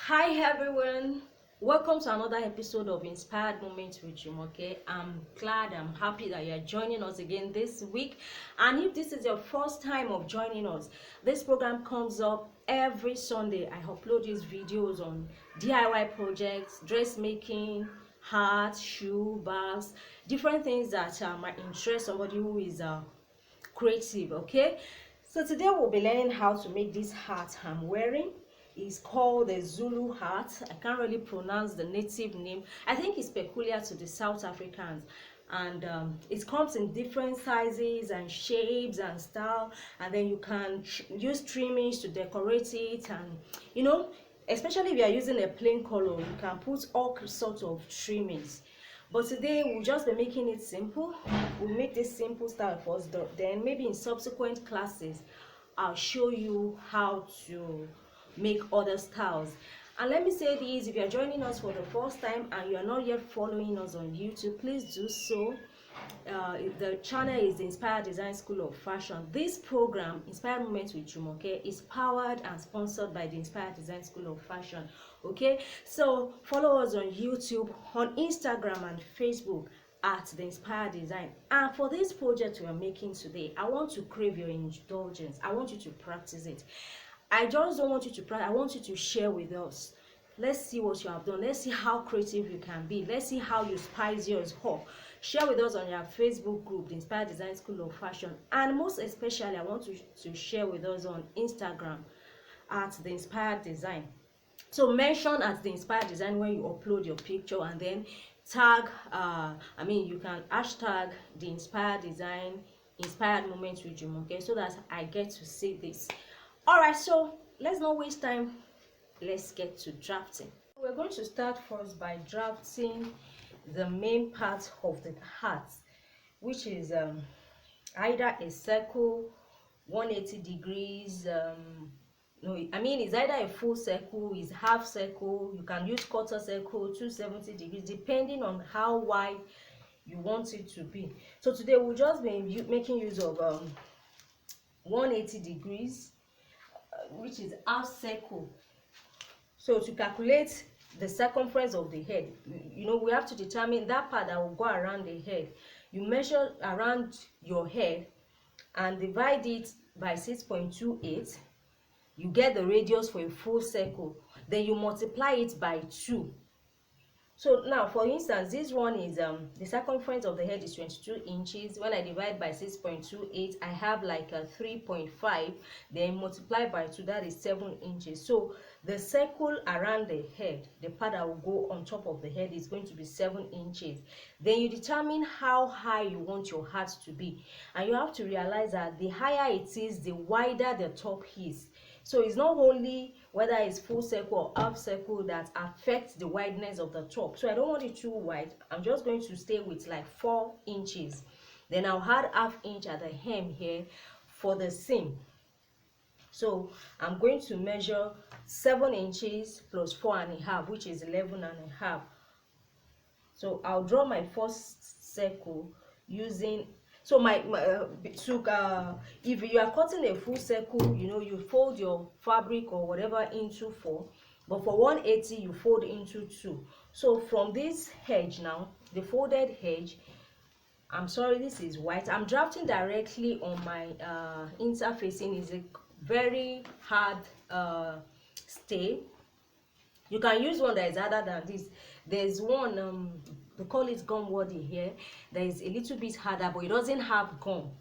Hi everyone, welcome to another episode of Inspired Moments with Jumoke. I'm happy that you're joining us again this week. And if this is your first time of joining us, this program comes up every Sunday. I upload these videos on DIY projects, dressmaking, hats, shoe, bags, different things that might interest somebody who is creative. Okay, so today we'll be learning how to make this hat I'm wearing. It's called the Zulu hat. I can't really pronounce the native name. I think it's peculiar to the South Africans, and it comes in different sizes and shapes and style, and then you can use trimmings to decorate it. And especially if you are using a plain color, you can put all sorts of trimmings. But today we'll just be making it simple. We'll make this simple style first, then maybe in subsequent classes I'll show you how to make other styles. And let me say this, if you're joining us for the first time and you're not yet following us on YouTube, please do so. The channel is the Inspired Design School of Fashion. This program, Inspired Moments with Jumoke, is powered and sponsored by the Inspired Design School of Fashion. Okay, so follow us on YouTube, on Instagram and Facebook at the Inspired Design. And for this project we are making today, I want to crave your indulgence. I want you to practice it. I just don't want you to practice. I want you to share with us. Let's see what you have done. Let's see how creative you can be. Let's see how you spice yours up. Share with us on your Facebook group, the Inspired Design School of Fashion. And most especially, I want you to share with us on Instagram at the Inspired Design. So mention at the Inspired Design when you upload your picture, and then tag you can hashtag the Inspired Design, Inspired Moments with Jumoke, so that I get to see this. All right, so let's not waste time. Let's get to drafting. We're going to start first by drafting the main part of the hat, which is either a circle, 180 degrees. It's either a full circle, is half circle. You can use quarter circle, 270 degrees, depending on how wide you want it to be. So today we'll just be making use of 180 degrees, which is half circle. So to calculate the circumference of the head, we have to determine that part that will go around the head. You measure around your head and divide it by 6.28. You get the radius for a full circle. Then you multiply it by 2. So now, for instance, this one is the circumference of the head is 22 inches. When I divide by 6.28, I have like a 3.5. Then multiply by 2, that is 7 inches. So the circle around the head, the part that will go on top of the head, is going to be 7 inches. Then you determine how high you want your hat to be, and you have to realize that the higher it is, the wider the top is. So it's not only whether it's full circle or half circle that affects the wideness of the top. So I don't want it too wide. I'm just going to stay with like 4 inches. Then I'll add ½ inch at the hem here for the seam. So I'm going to measure 7 inches plus 4.5, which is 11.5. So I'll draw my first circle using. So if you are cutting a full circle, you fold your fabric or whatever into 4, but for 180 you fold into 2. So from this edge now, the folded edge, I'm sorry, this is white. I'm drafting directly on my interfacing. Is a very hard stay. You can use one that is harder than this. There's one they call it gum wording here. That is a little bit harder, but it doesn't have gum.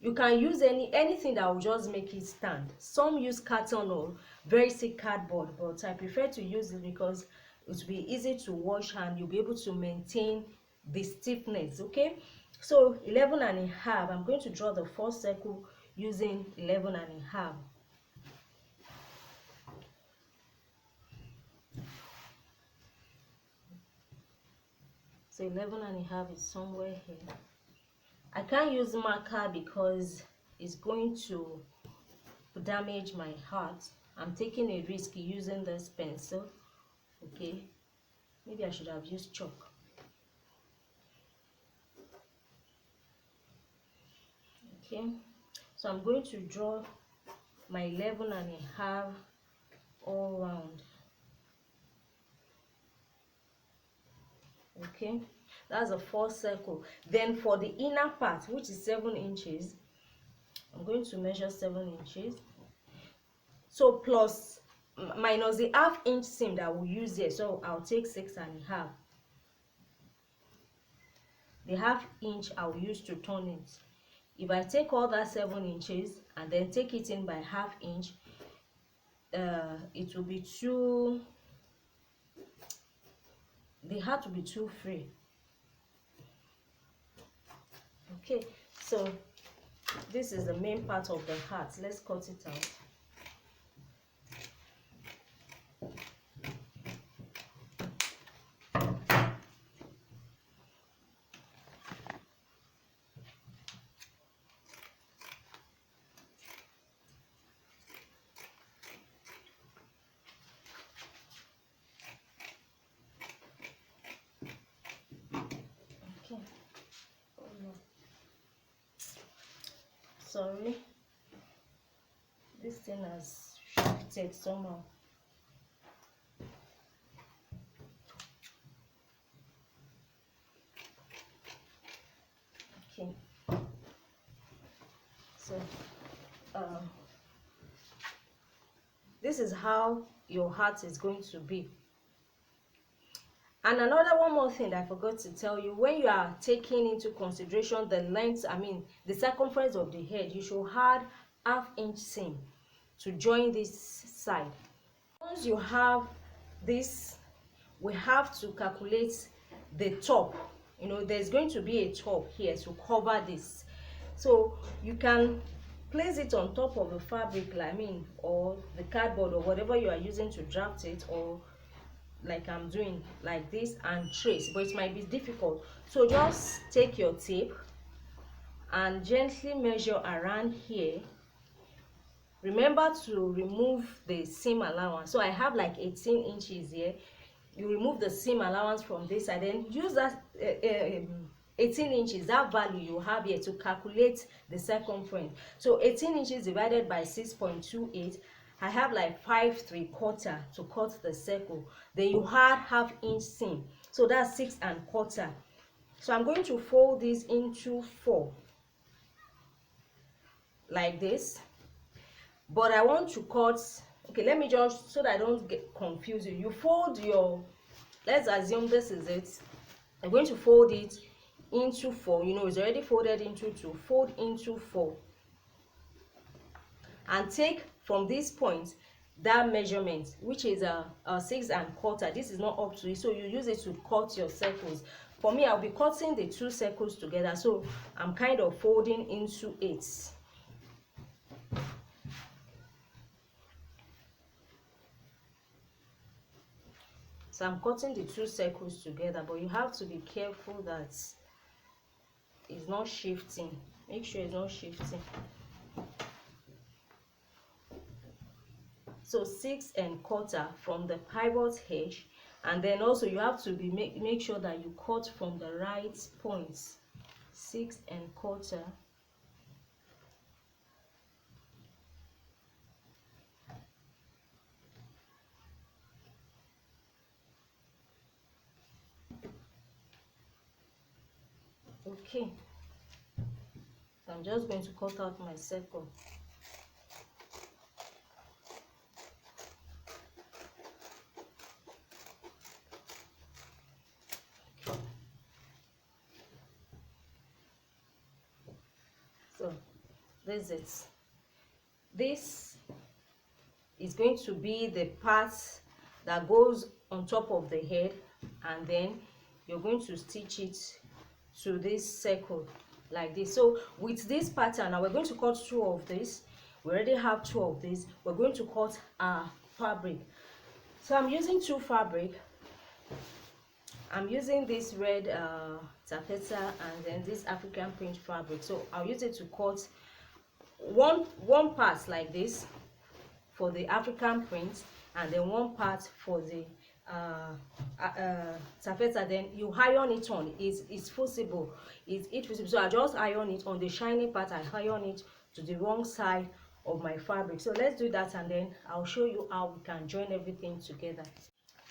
You can use anything that will just make it stand. Some use carton or very thick cardboard, but I prefer to use it because it will be easy to wash and you'll be able to maintain the stiffness. Okay, so 11.5. I'm going to draw the first circle using 11.5. So 11.5 is somewhere here. I can't use marker because it's going to damage my hat. I'm taking a risk using this pencil. Okay, maybe I should have used chalk. Okay, so I'm going to draw my 11.5 all round. Okay, that's the first circle. Then for the inner part, which is 7 inches, I'm going to measure 7 inches. So plus minus the ½ inch seam that we'll use here, so I'll take 6.5. The ½ inch I'll use to turn it. If I take all that 7 inches and then take it in by ½ inch, it will be too, the hat will be too free. Okay, so this is the main part of the hat. Let's cut it out. Okay. Oh no. Sorry. This thing has shifted somehow. Okay. So this is how your hat is going to be. And another one more thing that I forgot to tell you, when you are taking into consideration the length, the circumference of the head, you should add ½ inch seam to join this side. Once you have this, we have to calculate the top. You know, there's going to be a top here to cover this. So you can place it on top of the fabric, or the cardboard or whatever you are using to draft it, or like I'm doing like this, and trace, but it might be difficult. So just take your tape and gently measure around here. Remember to remove the seam allowance. So I have like 18 inches here. You remove the seam allowance from this side, then use that 18 inches, that value you have here, to calculate the circumference. So 18 inches divided by 6.28, I have like 5¾ to cut the circle. Then you add ½ inch seam, so that's 6¼ So I'm going to fold this into 4 like this, but I want to cut. Okay, let me just, so that I don't get confused, you fold your, let's assume this is it. I'm going to fold it into 4. You know, it's already folded into 2. Fold into 4 and take from this point that measurement, which is a 6¼ This is not up to it, so you use it to cut your circles. For me, I'll be cutting the 2 circles together, so I'm kind of folding into 8. So I'm cutting the 2 circles together, but you have to be careful that it's not shifting. Make sure it's not shifting. So 6¼ from the pivot edge, and then also you have to be make sure that you cut from the right points. 6¼ Okay, so I'm just going to cut out my circle. So this is it. This is going to be the part that goes on top of the head, and then you're going to stitch it to this circle like this. So with this pattern, now we're going to cut 2 of this. We already have 2 of this. We're going to cut our fabric. So I'm using 2 fabric. I'm using this red taffeta and then this African print fabric. So I'll use it to cut one part like this for the African print, and then one part for the taffeta. Then you iron it on. It's fusible. It's fusible. So I just iron it on the shiny part. I iron it to the wrong side of my fabric. So let's do that, and then I'll show you how we can join everything together.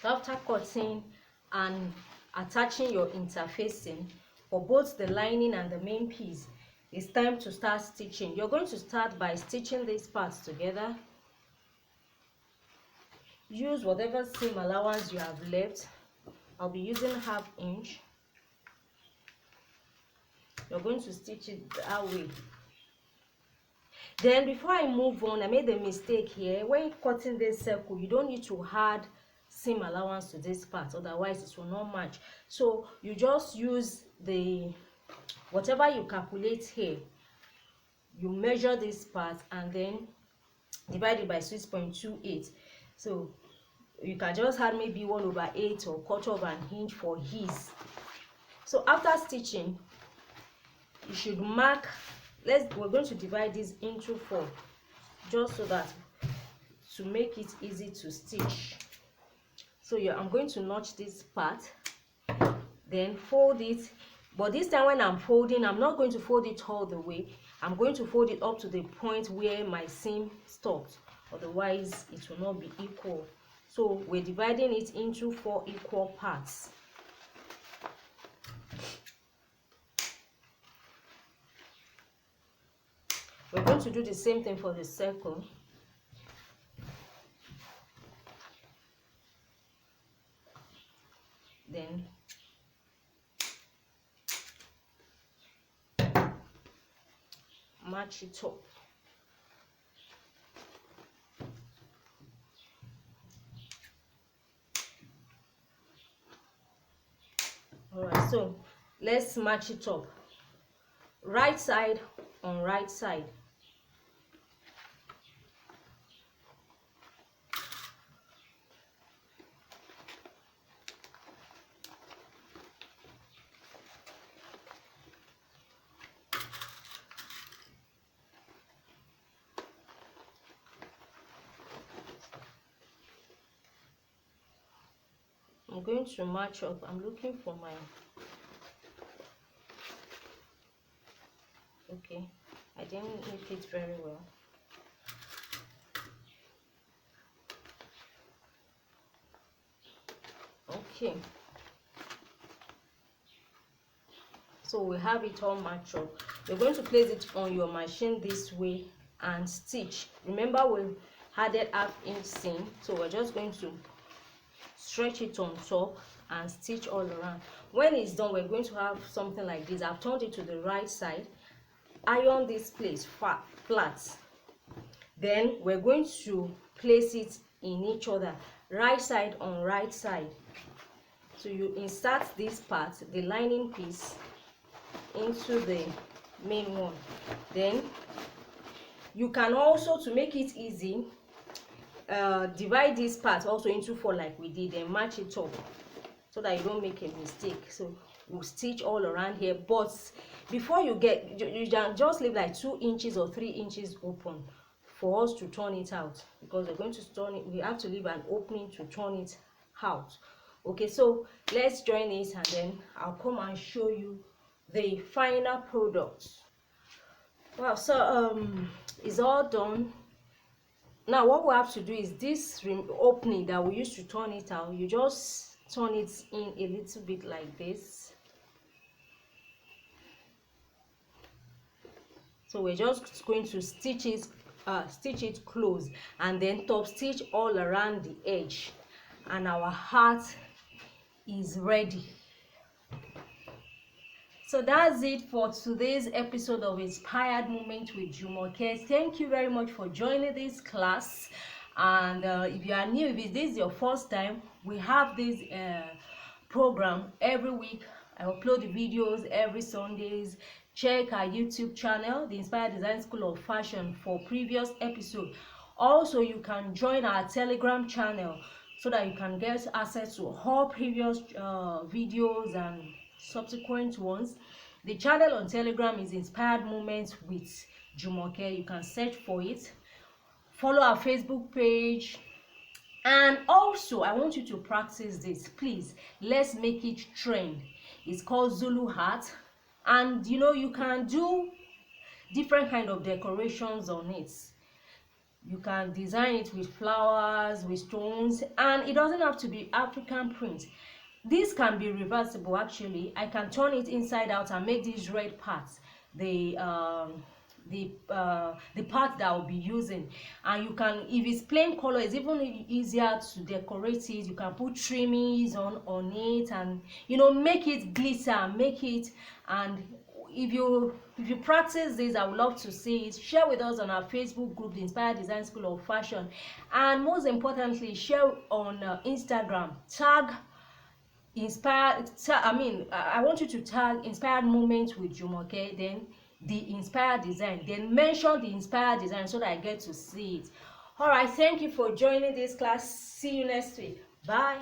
So after cutting and attaching your interfacing for both the lining and the main piece, it's time to start stitching. You're going to start by stitching these parts together. Use whatever seam allowance you have left. I'll be using 1/2 inch. You're going to stitch it that way. Then before I move on, I made a mistake here. When cutting this circle, you don't need to add seam allowance to this part, otherwise it will not match. So you just use the whatever you calculate here, you measure this part and then divide it by 6.28. So you can just add maybe 1/8 or 1/4 of an inch for ease. So after stitching, you should mark, we're going to divide this into 4, just so that to make it easy to stitch. So I'm going to notch this part, then fold it. But this time when I'm folding, I'm not going to fold it all the way. I'm going to fold it up to the point where my seam stops, otherwise it will not be equal. So we're dividing it into 4 equal parts. We're going to do the same thing for the circle. Then match it up. Alright, so let's match it up. Right side on right side. I'm going to match up. I'm looking for my, okay, I didn't make it very well. Okay, so we have it all matched up. You're going to place it on your machine this way and stitch. Remember, we added 1/2 inch seam, so we're just going to stretch it on top and stitch all around. When it's done, we're going to have something like this. I've turned it to the right side. Iron this place flat. Then we're going to place it in each other, right side on right side. So you insert this part, the lining piece, into the main one. Then you can also, to make it easy, divide this part also into 4 like we did, and match it up so that you don't make a mistake. So we'll stitch all around here, but before you just leave like 2 inches or 3 inches open for us to turn it out, because we're going to turn it, we have to leave an opening to turn it out. Okay, so let's join this and then I'll come and show you the final product. Wow, so it's all done. Now what we have to do is this opening that we used to turn it out, you just turn it in a little bit like this. So we're just going to stitch it close and then top stitch all around the edge, and our hat is ready. So that's it for today's episode of Inspired Moment with Jumoke. Thank you very much for joining this class. And if you are new, if this is your first time, we have this program every week. I upload the videos every Sundays. Check our YouTube channel, the Inspired Design School of Fashion, for previous episodes. Also, you can join our Telegram channel so that you can get access to all previous videos and subsequent ones. The channel on Telegram is Inspired Moments with Jumoke. You can search for it. Follow our Facebook page. And also, I want you to practice this. Please, let's make it trend. It's called Zulu Hat. And you know, you can do different kind of decorations on it. You can design it with flowers, with stones, and it doesn't have to be African print. This can be reversible. Actually, I can turn it inside out and make these red parts the part that I'll be using. And you can, if it's plain color, it's even easier to decorate it. You can put trimmings on it, and you know, make it glitter, make it. And if you practice this, I would love to see it. Share with us on our Facebook group, the Inspired Design School of Fashion, and most importantly, share on Instagram. Tag I want you to tag Inspired Moments with Jumoke, then the Inspired Design, then mention the Inspired Design so that I get to see it. All right, thank you for joining this class. See you next week. Bye.